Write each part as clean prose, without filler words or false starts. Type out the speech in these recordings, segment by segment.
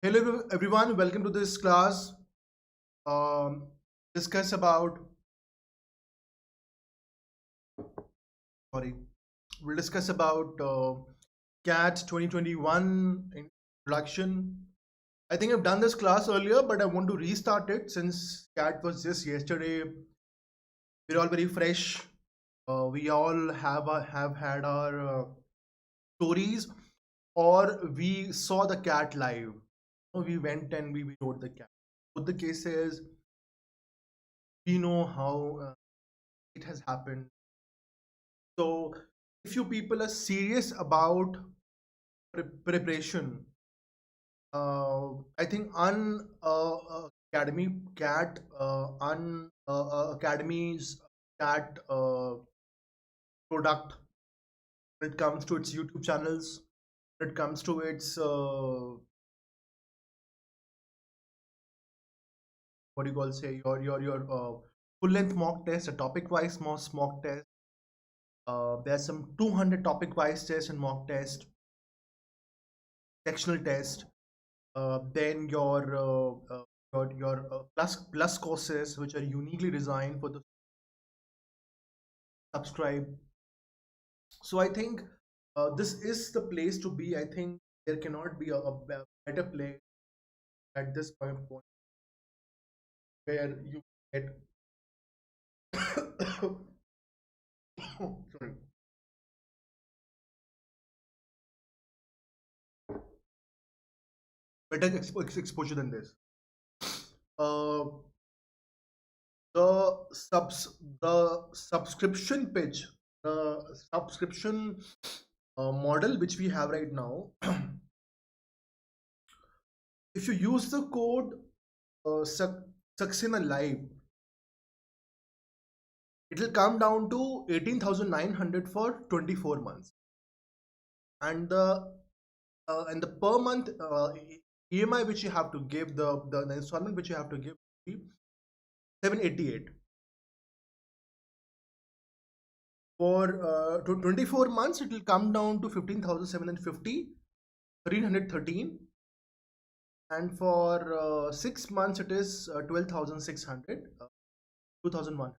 Hello everyone, welcome to this class. Um, discuss about sorry, we'll discuss about CAT 2021 introduction. I think I've done this class earlier, but I want to restart it since CAT was just yesterday. We're all very fresh. We all have had our stories, or we saw the CAT live. We went and we wrote the CAT. Both the cases, we know how it has happened. So, if you people are serious about preparation, I think Academy Cat Academy's Cat product when it comes to its YouTube channels, when it comes to its what do you call say your full length mock test, a topic wise mock test. There's some 200 topic wise test and mock test, sectional test. Then your plus courses which are uniquely designed for the subscribe. So I think this is the place to be. I think there cannot be a better place at this point where you get sorry, better exposure than this. uh, the subscription pitch, the subscription model which we have right now. If you use the code Saxena live, it will come down to 18,900 for 24 months, and the per month EMI which you have to give, the installment which you have to give, 788 for 24 months. It will come down to 15,750, 313, and for 6 months it is 12,600, 2,001.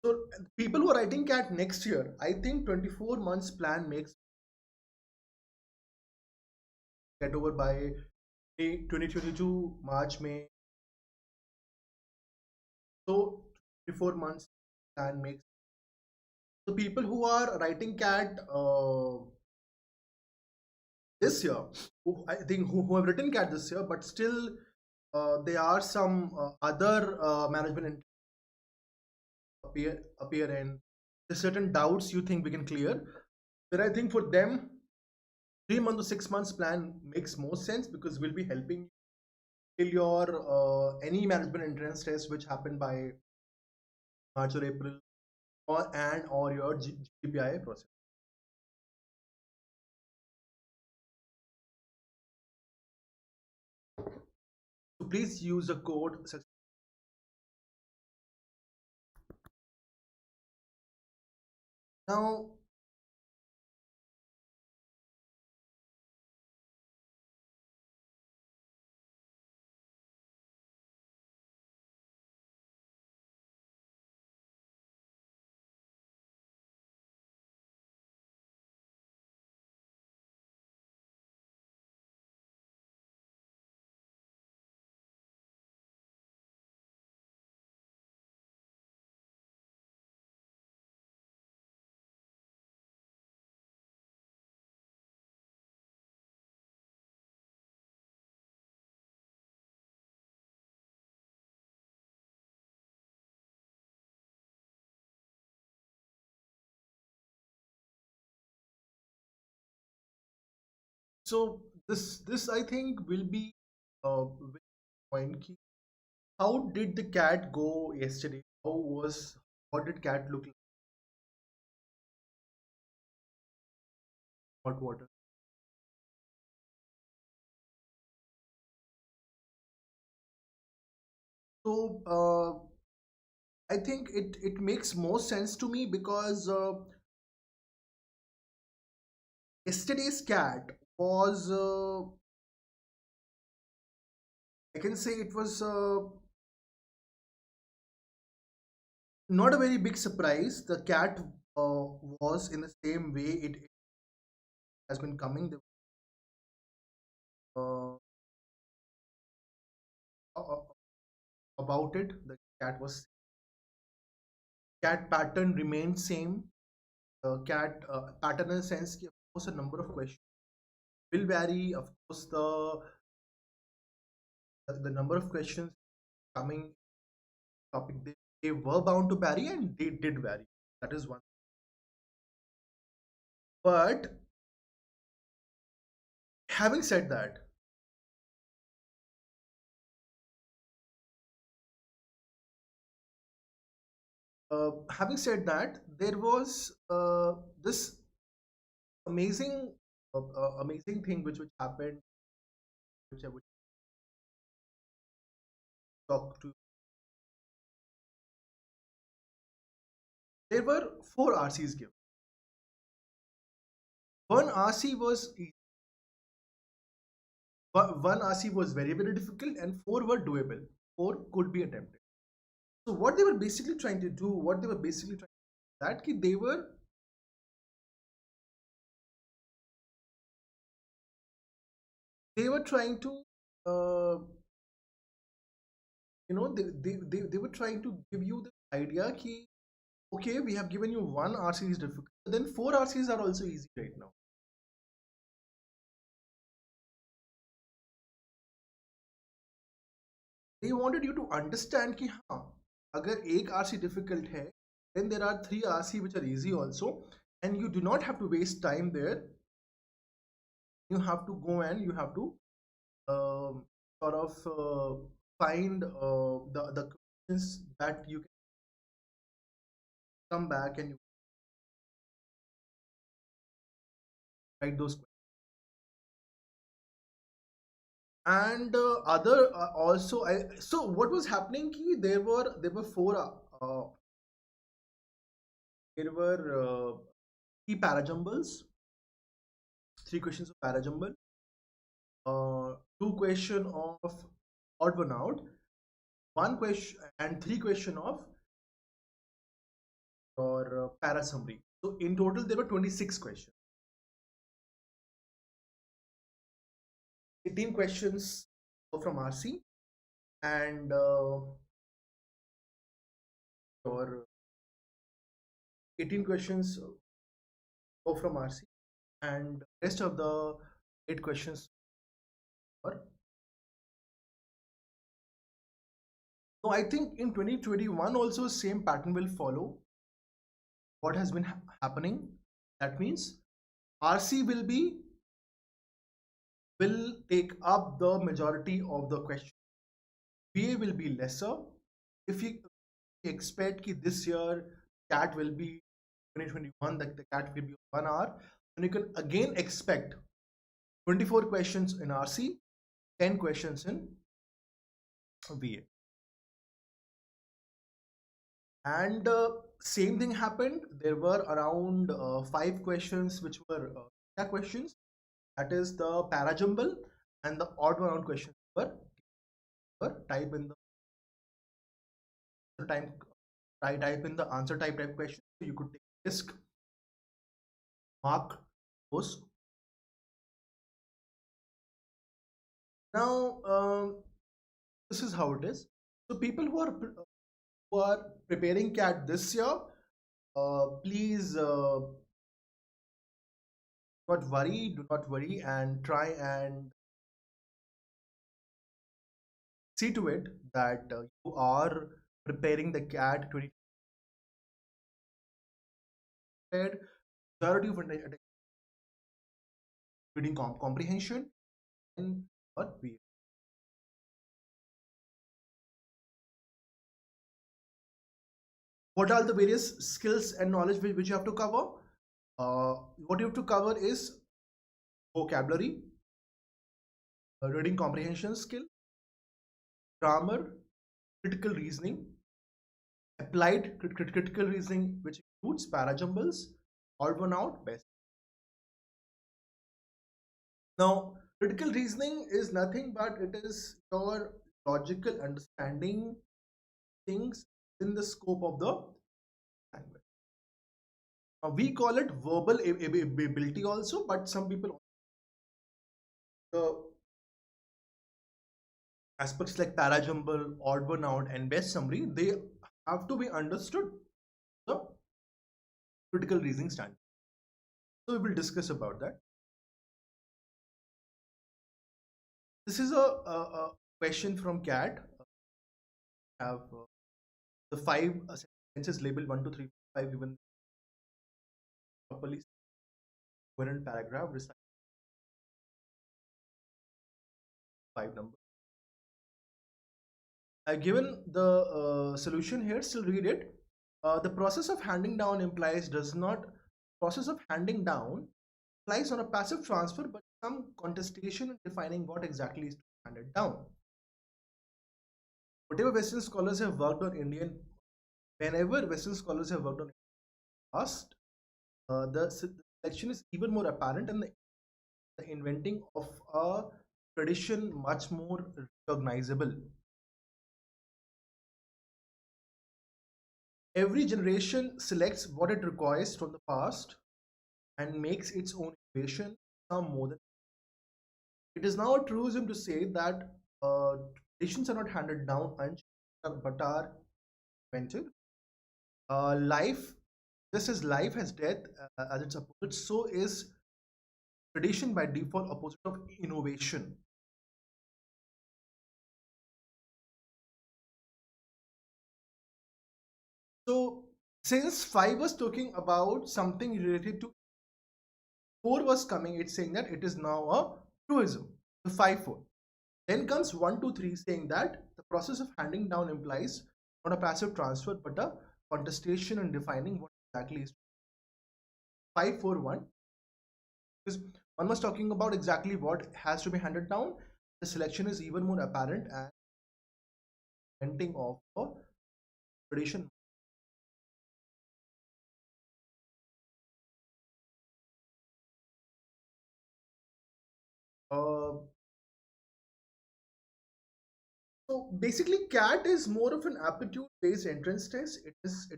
So people who are writing CAT next year, I think 24 months plan makes get over by 2022 March, May. So 24 months plan makes. So people who are writing CAT this year, I think who have written CAT this year, but still there are some other management appear and there's certain doubts you think we can clear. Then I think for them, 3 months to 6 months plan makes more sense because we'll be helping till your any management entrance test which happened by March or April, or your GPI process. So please use the code. Now, so this I think will be very point key. How did the cat go yesterday? What did cat look like? Hot water. So I think it makes more sense to me because yesterday's cat was I can say it was not a very big surprise. The cat was in the same way it has been coming. Uh, uh, about it, the cat pattern remained same. Cat pattern in the sense कि of course a number of questions will vary. Of course, the number of questions coming topic they were bound to vary and they did vary. That is one. But having said that, there was this amazing, amazing thing which happened, which I would talk to. There were four RCs given. One RC was one RC was very difficult, and four were doable. Four could be attempted. So what they were basically trying to do, that ki they were trying to uh, they were trying to give you the idea ki okay, we have given you one RC is difficult, then four RCs are also easy right now. They wanted you to understand कि हाँ अगर एक RC difficult है, then there are three RC which are easy also, and you do not have to waste time there. You have to go and you have to sort of find the questions that you can come back and you write those questions. And other also so what was happening ki there were four there were three parajumbles, three questions of parajumble, two question of odd one out, one question and three question of or para summary. So in total there were 26 questions. 18 questions from RC and or 18 questions go from RC and rest of the 8 questions are. So I think in 2021 also same pattern will follow what has been happening. That means RC will take up the majority of the questions. VA will be lesser. If you expect that this year CAT will be 2021, that the CAT will be 1 hour, and you can again expect 24 questions in RC, 10 questions in VA. And same thing happened. There were around 5 questions which were questions. That is the parajumble, and the odd one out questions were type in the type in the answer type question. So you could take risk, mark those. Now this is how it is. So people who are preparing CAT this year, please do not worry, and try and see to it that you are preparing the CAT 20 majority of reading comprehension in what we. What are the various skills and knowledge which you have to cover? What you have to cover is vocabulary, reading comprehension skill, grammar, critical reasoning, applied critical reasoning, which includes parajumbles, odd one out, best. Now Critical reasoning is nothing but it is your logical understanding things in the scope of the language. We call it verbal ability also, but some people, the aspects like parajumble, odd one out, and best summary, they have to be understood the critical reasoning standard. So we will discuss about that. This is a question from CAT. Have the five sentences labeled 1, 2, 3, 4, 5 given properly coherent paragraph recite five numbers. Given the solution here, still read it. The process of handing down implies does not process of handing down applies on a passive transfer, but some contestation in defining what exactly is handed down. Whatever Western scholars have worked on Indian, whenever Western scholars have worked on past, the selection is even more apparent, and the inventing of a tradition much more recognizable. Every generation selects what it requires from the past and makes its own innovation, some more than. It is now a truism to say that traditions are not handed down but are invented. Life, just as life has death as its opposite, so is tradition by default opposite of innovation. So since 5 was talking about something related to 4 was coming, it's saying that it is now a truism. The 5 4. Then comes 1 2 3 saying that the process of handing down implies not a passive transfer but a contestation and defining what exactly is 5 4 1. Because one was talking about exactly what has to be handed down, the selection is even more apparent and inventing of a tradition. Uh, so basically, CAT is more of an aptitude-based entrance test. It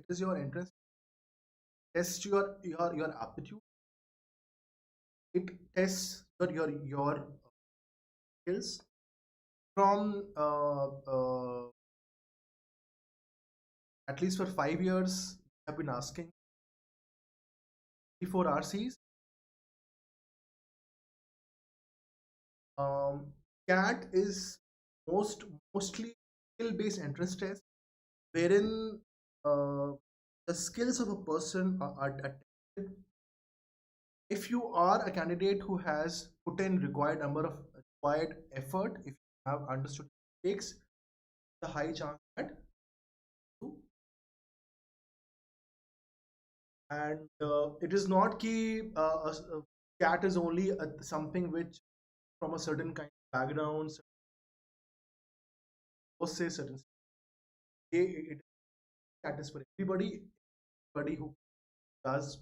is your entrance test your aptitude. It tests your skills from at least for 5 years. I've been asking before RCs. CAT is mostly skill-based entrance test, wherein the skills of a person are tested. If you are a candidate who has put in required number of required effort, if you have understood it takes, the high chance that you. And it is not key. CAT is only something which from a certain kind of background, say certain. CAT is for everybody who does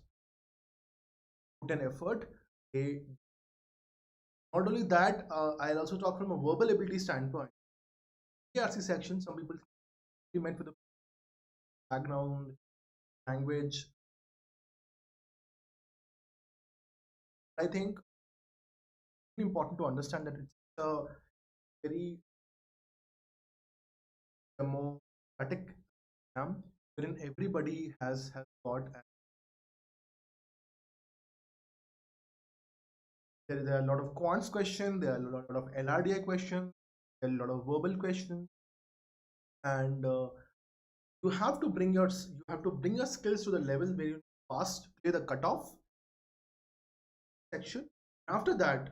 put an effort. They, not only that, I'll also talk from a verbal ability standpoint. VARC section, some people meant for the background, language. I think it's important to understand that it's a very democratic exam wherein everybody has got. There are a lot of quants questions, there are a lot of LRDI questions, there are a lot of verbal questions, and you have to bring your skills to the level where you pass clear the cutoff section. After that,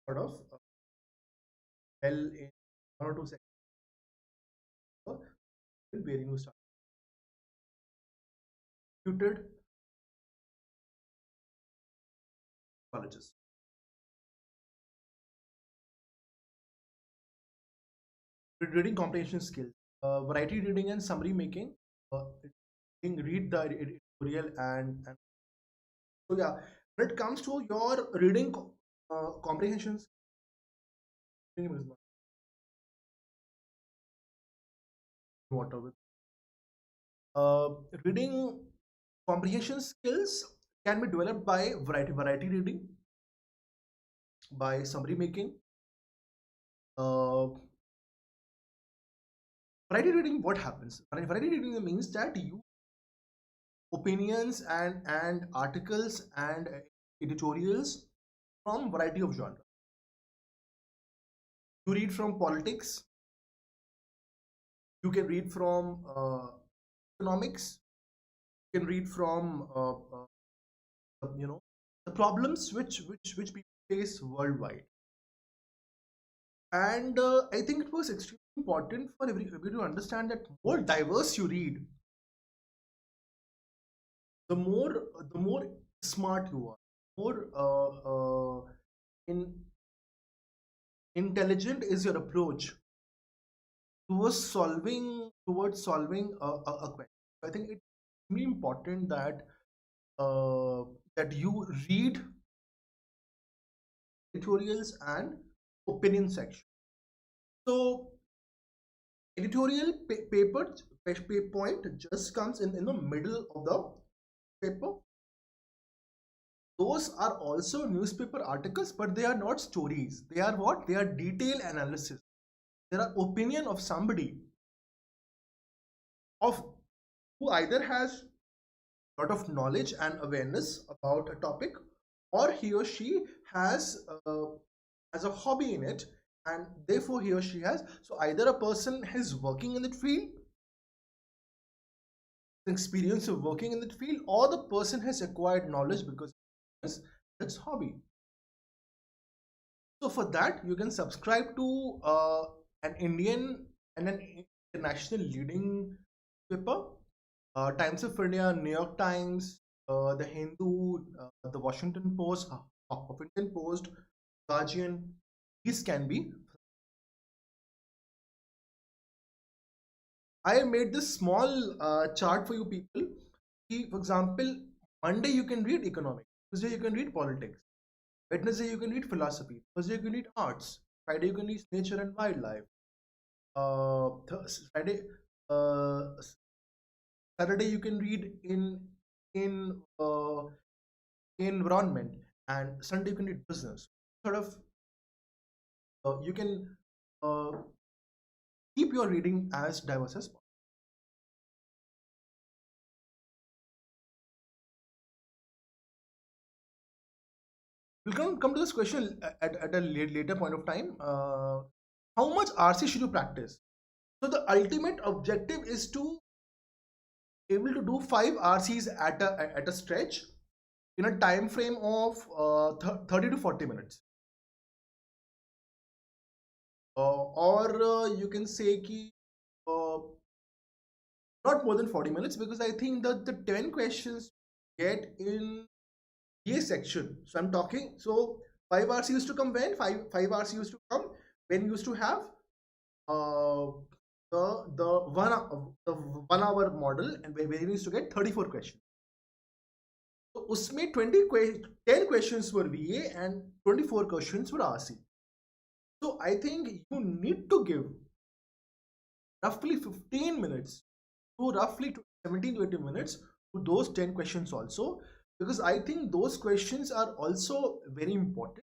sort of well in 1 or 2 seconds where you start muted colleges. Reading comprehension skills, variety reading and summary making. Uh, read the editorial and so yeah, When it comes to your reading comprehensions, water with uh, reading comprehension skills can be developed by variety reading, by summary making. Uh, Variety reading, what happens? Variety reading means that you opinions and articles and editorials from variety of genre. You read from politics, you can read from economics, you can read from the problems which people face worldwide. And I think it was extremely important for everybody to understand that more diverse you read, the more the more smart you are, more in intelligent is your approach towards solving a question. I think it's really important that that you read editorials and opinion section. So editorial paper point just comes in the middle of the paper. Those are also newspaper articles, but they are not stories. They are what? They are detailed analysis. There are opinion of somebody of who either has a lot of knowledge and awareness about a topic, or he or she has a hobby in it, and therefore he or she has. So either a person is working in that field, experience of working in that field, or the person has acquired knowledge because of its hobby. So for that, you can subscribe to an Indian and an international leading paper, Times of India, New York Times, the Hindu, the Washington Post, Huffington Post, Guardian. These can be. I made this small chart for you people. For example, Monday you can read economics, Tuesday you can read politics, Wednesday you can read philosophy, Thursday you can read arts, Friday you can read nature and wildlife, Friday, uh, Saturday you can read in environment, and Sunday you can read business. Sort of, you can uh, keep your reading as diverse as possible. We'll come to this question at a later point of time. How much RC should you practice? So the ultimate objective is to able to do 5 RCs at a stretch in a time frame of 30 to 40 minutes. Or you can say ki, uh, not more than 40 minutes, because I think that the 10 questions get in a section. So I'm talking, so 5 hours used to come when? 5 hours used to come when you used to have uh, the 1 hour model, and where you used to get 34 questions. So उसमें 10 questions were VA and 24 questions were RC. So I think you need to give roughly 15 minutes to roughly 17 to 18 minutes to those 10 questions also, because I think those questions are also very important.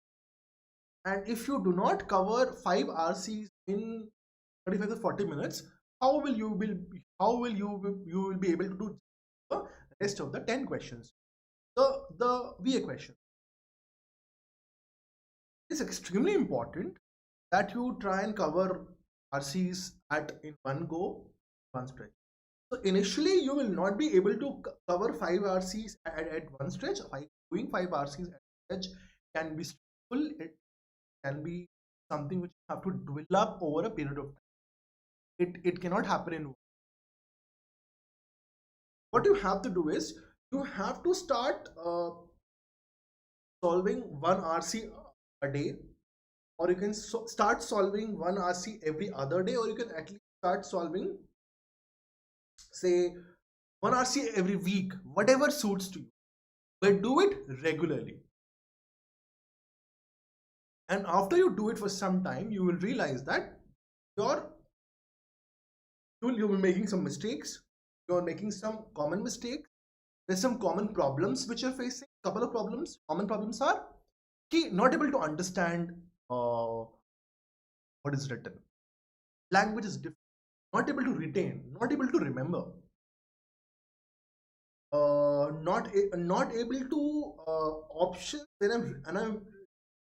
And if you do not cover 5 RCs in 35 to 40 minutes, how will you be able to do the rest of the 10 questions, the VA question? It's extremely important that you try and cover RCs in one go, one stretch. So initially you will not be able to cover 5 RCs at one stretch. Doing 5 RCs at a stretch can be stressful. It can be something which you have to develop over a period of time. It cannot happen in one. What you have to do is you have to start solving 1 RC a day, or you can start solving 1 RC every other day, or you can at least start solving, say, 1 RC every week, whatever suits to you. but do it regularly. And after you do it for some time, you will realize that you're you'll be making some mistakes. You're making some common mistakes. There's some common problems which you're facing. Couple of problems. Common problems are key, not able to understand what is written. Language is different. Not able to retain. Not able to remember. Not able to options. When I'm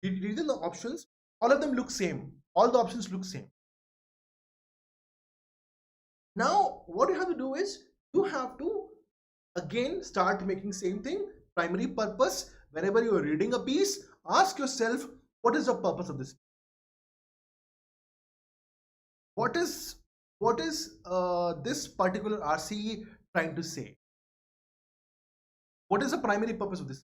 reading the options, all of them look same. All the options look same. Now, what you have to do is you have to again start making same thing. Primary purpose. Whenever you are reading a piece, ask yourself, what is the purpose of this? What is this particular RCE trying to say? What is the primary purpose of this?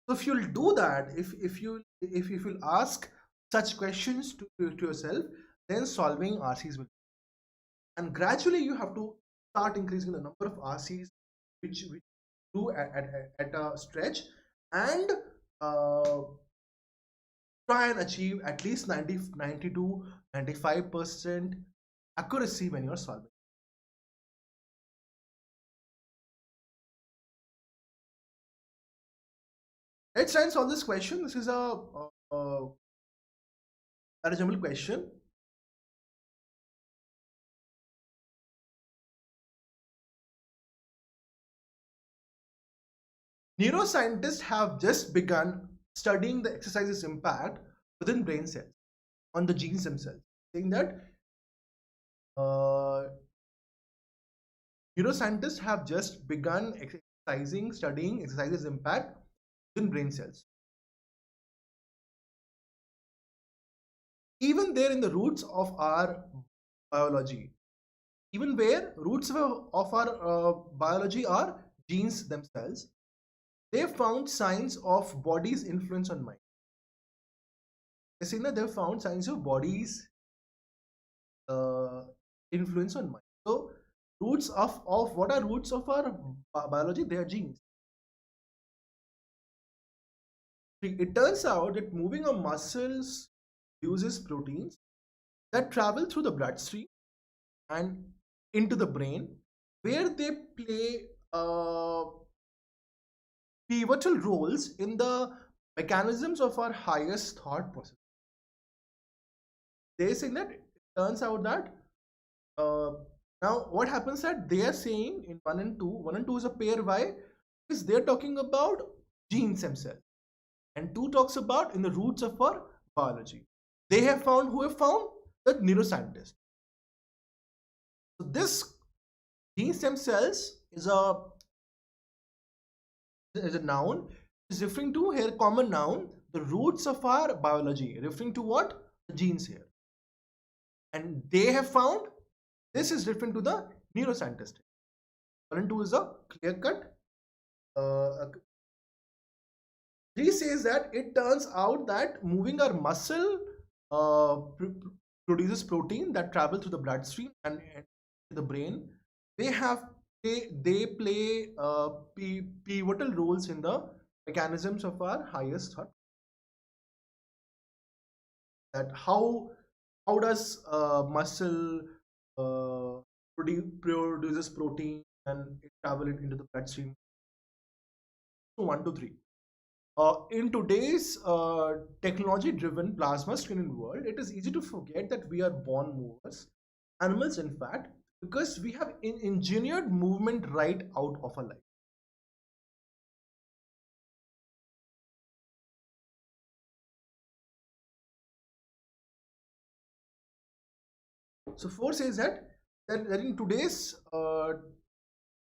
So if you'll do that, if you will ask such questions to yourself, then solving RCs will. And gradually you have to start increasing the number of RCs which do at a stretch, and try and achieve at least 90 to 95% accuracy when you're solving. Let's try and solve this question. This is a reasonable question. Neuroscientists have just begun studying the exercise's impact within brain cells on the genes themselves, saying that neuroscientists have just begun studying exercise's impact within brain cells. Even there in the roots of our biology, even where roots of our biology are genes themselves, they found signs of body's influence on mind. They're saying that they've found signs of body's influence on mind. So roots of what are roots of our biology? They are genes. It turns out that moving our muscles uses proteins that travel through the bloodstream and into the brain, where they play pivotal roles in the mechanisms of our highest thought process. They're saying that it turns out that now what happens that they are saying in 1 and 2, 1 and 2 is a pair. Why? Because they're talking about genes themselves, and 2 talks about in the roots of our biology. They have found, who have found? The neuroscientists. So this genes themselves is a noun, is referring to here, common noun, the roots of our biology, referring to what? The genes here. And they have found, this is referring to the neuroscientist. 1 and 2 is a clear cut. 3 says that it turns out that moving our muscle produces protein that travel through the bloodstream and the brain. They play pivotal roles in the mechanisms of our highest thought. That how does muscle produces protein and it travel into the bloodstream? 1 to 3. In today's technology-driven plasma-screening world, it is easy to forget that we are born movers, animals in fact, because we have engineered movement right out of our life. So 4 says that in today's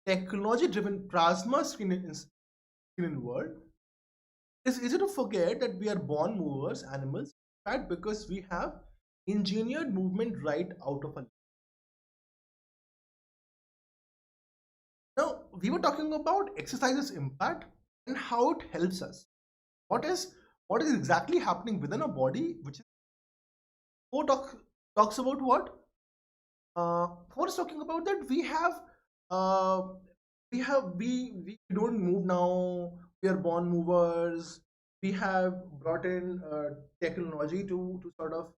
technology-driven plasma screening world, it's easy to forget that we are born movers, animals, in fact, because we have engineered movement right out of our life. Now, we were talking about exercise's impact and how it helps us. What is exactly happening within our body, which is 4 talks about what? 4 is talking about that we have we don't move now. We are born movers. We have brought in technology to sort of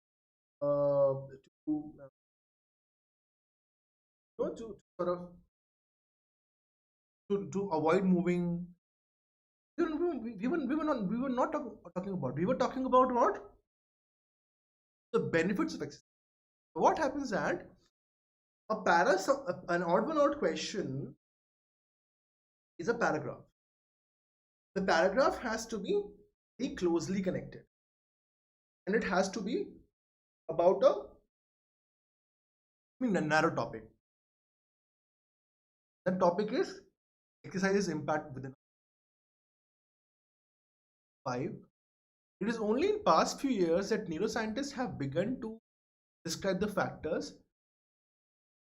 to to sort of to avoid moving. We were not talking about. We were talking about what? The benefits of exercise. What happens that an odd one out question is a paragraph. The paragraph has to be very closely connected, and it has to be about a narrow topic. That topic is exercise's impact within 5. It is only in past few years that neuroscientists have begun to describe the factors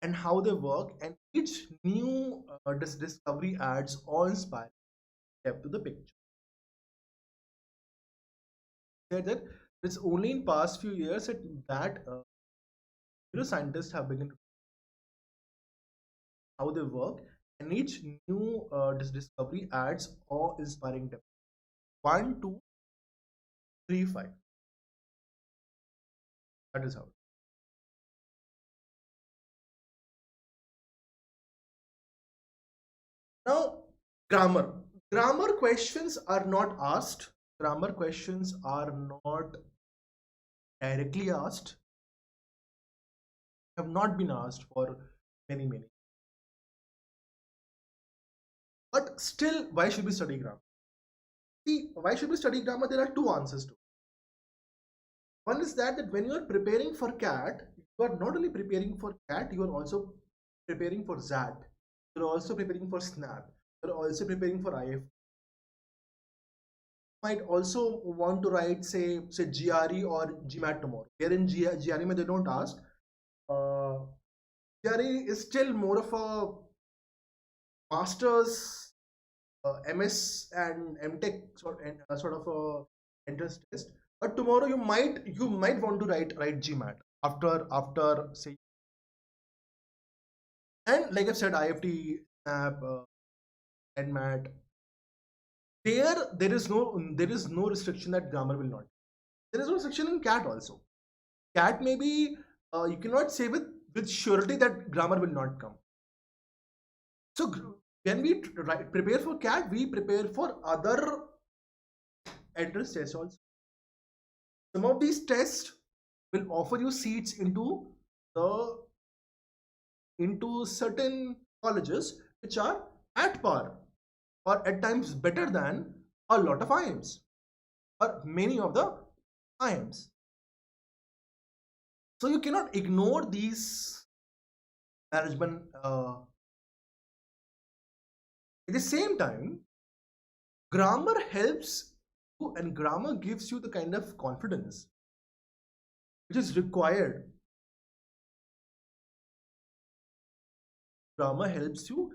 and how they work, and each new discovery adds awe-inspiring depth to the picture. Said that it's only in past few years that neuroscientists have begun to how they work, and each new discovery adds awe-inspiring depth. 1, 2, 3, 5. That is how. Now, grammar. Grammar questions are not asked. Grammar questions are not directly asked. Have not been asked for many. But still, why should we study grammar? See, why should we study grammar? There are two answers to it. One is that when you are preparing for CAT, you are not only preparing for CAT, you are also preparing for ZAT. You are also preparing for SNAP. You are also preparing for IF. Might also want to write say GRE or GMAT tomorrow. Here in GRE they don't ask. GRE is still more of a master's, MS and MTech sort of a entrance test. But tomorrow you might want to write GMAT after say. And like I've said, IFT, SNAP, NMAT. There is no restriction that grammar will not. There is no restriction in CAT also. CAT maybe you cannot say with surety that grammar will not come. So when we prepare for CAT, we prepare for other entrance tests also. Some of these tests will offer you seats into certain colleges which are at par or at times better than a lot of IIMs or many of the IIMs. So you cannot ignore these management. At the same time, grammar helps you, and grammar gives you the kind of confidence which is required. Grammar helps you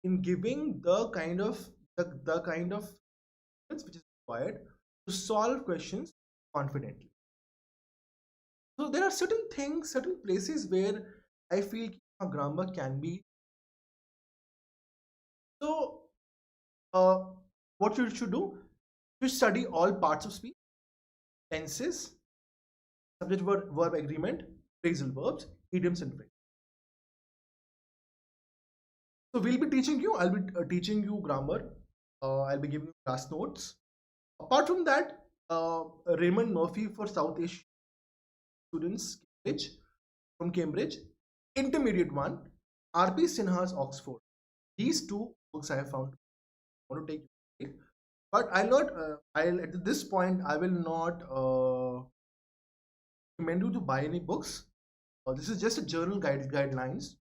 in giving the kind of confidence which is required to solve questions confidently. So there are certain things, certain places where I feel grammar can be. So what you should do, you study all parts of speech, tenses, subject verb agreement, phrasal verbs, idioms and phrases. So we'll be teaching you, I'll be teaching you grammar. I'll be giving you class notes. Apart from that, Raymond Murphy for South Asia students, from Cambridge, intermediate one, R.P. Sinha's Oxford. These two books I have found. I want to take it, but I'll not. I'll at this point I will not recommend you to buy any books. This is just a journal guidelines.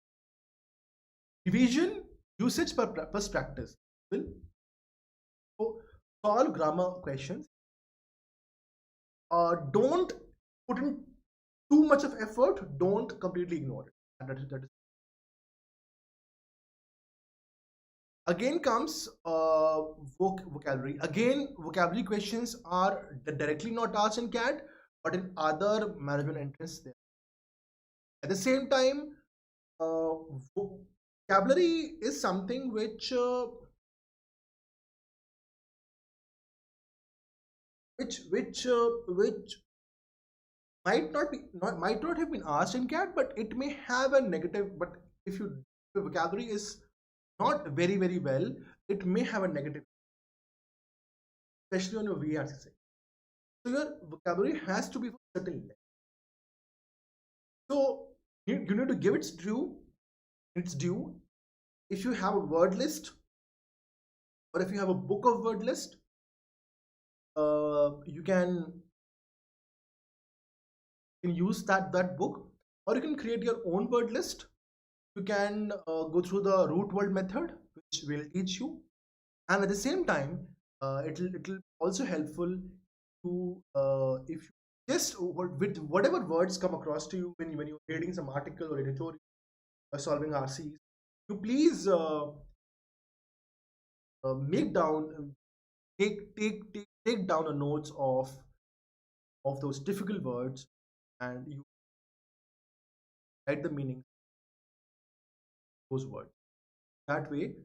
Revision, usage plus practice will solve grammar questions. Don't put in too much of effort. Don't completely ignore it. That is. Again comes vocabulary. Again, vocabulary questions are directly not asked in CAT, but in other management entrance there. At the same time, vocabulary is something which might not have been asked in CAT, but it may have a negative. But if your vocabulary is not very well, it may have a negative, especially on your VARC side. So your vocabulary has to be for certain length. So you need to give its due. Its due. If you have a word list, or if you have a book of word list, you can use that book, or you can create your own word list. You can go through the root word method, which will teach you, and at the same time, it'll also helpful to if you just with whatever words come across to you when you're reading some article or editorial or solving RCs, you please make down take down a notes of those difficult words, and you write the meaning of those words. That way,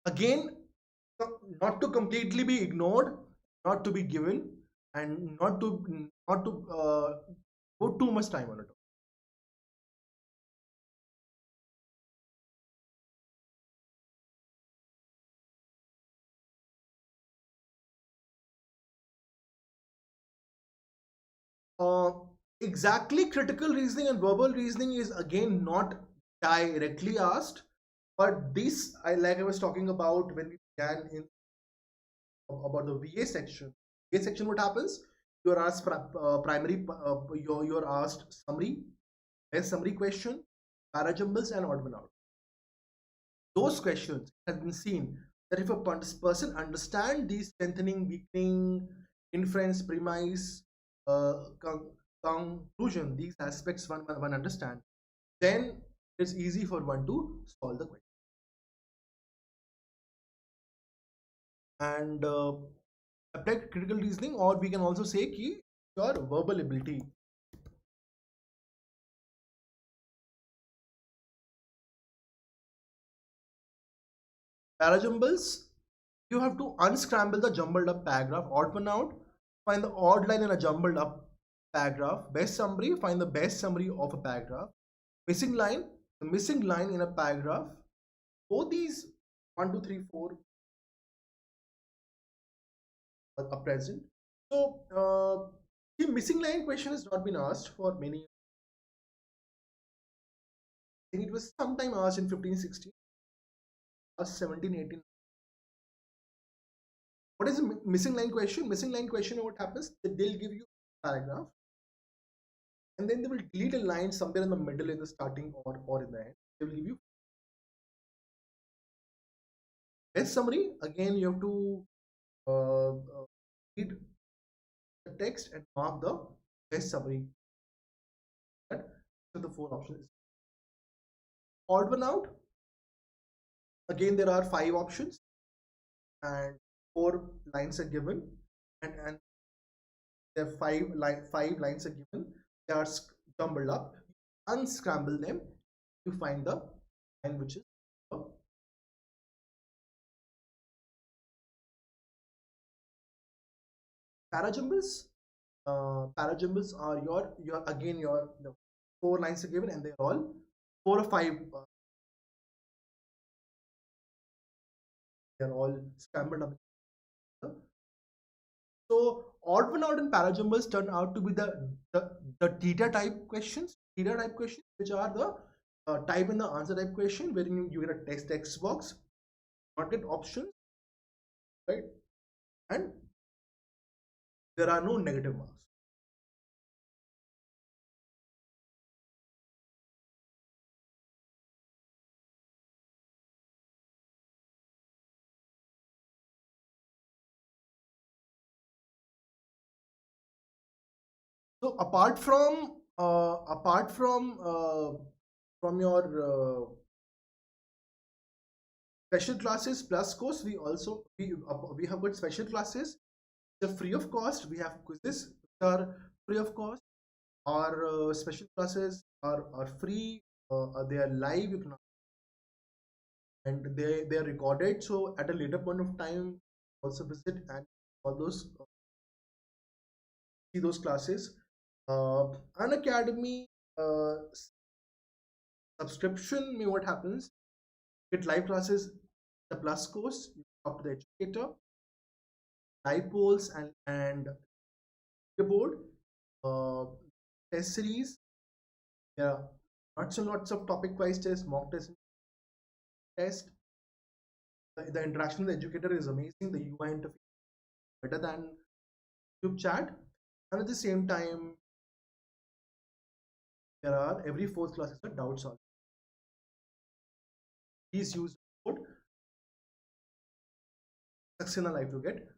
again, not to completely be ignored, not to be given, and not to put too much time on it. Uh, exactly, critical reasoning and verbal reasoning is again not directly asked, but this like I was talking about when we began in about the VA section. VA section, what happens? You are asked primary, you're asked summary, best summary question, parajumbles, and odd one out. Those questions have been seen that if a person understands these strengthening, weakening, inference, premise, uh, con conclusion, these aspects one understand, then it's easy for one to solve the question. And applied critical reasoning, or we can also say ki your verbal ability. Parajumbles, you have to unscramble the jumbled up paragraph, odd one out, find the odd line in a jumbled up paragraph, best summary, find the best summary of a paragraph, missing line, the missing line in a paragraph. Both these 1, 2, 3, 4 are present. So the missing line question has not been asked for many. I think it was sometime asked in 1516, asked 1718. What is the missing line question? Missing line question, what happens? They'll give you a paragraph, and then they will delete a line somewhere in the middle, in the starting, or in the end. They will give you best summary. Again, you have to read the text and mark the best summary. So the four options. Odd one out. Again, there are 5 options and 4 lines are given, and there are 5 lines are given. They are jumbled up. Unscramble them to find the line which is parajumbles. Parajumbles are your again your the 4 lines are given, and they're all 4 or 5. They're all scrambled up. So odd one out and parajumbles turn out to be the theta type questions. Theta type questions, which are the type in the answer type question, wherein you get a text box, not get options, right? And there are no negative marks. So apart from your special classes plus course, we have got special classes. They're free of cost. We have quizzes which are free of cost. Our special classes are free. They are live. You can and they are recorded. So at a later point of time, also visit and all those see those classes. An academy subscription, me what happens? Get live classes, the plus course. You talk to the educator, live polls and the board, test series. Yeah, lots of topic wise tests, mock test. The interaction with the educator is amazing. The UI interface better than YouTube chat, and at the same time, there are every fourth class is a doubt solving. Please use code Saxena Live to get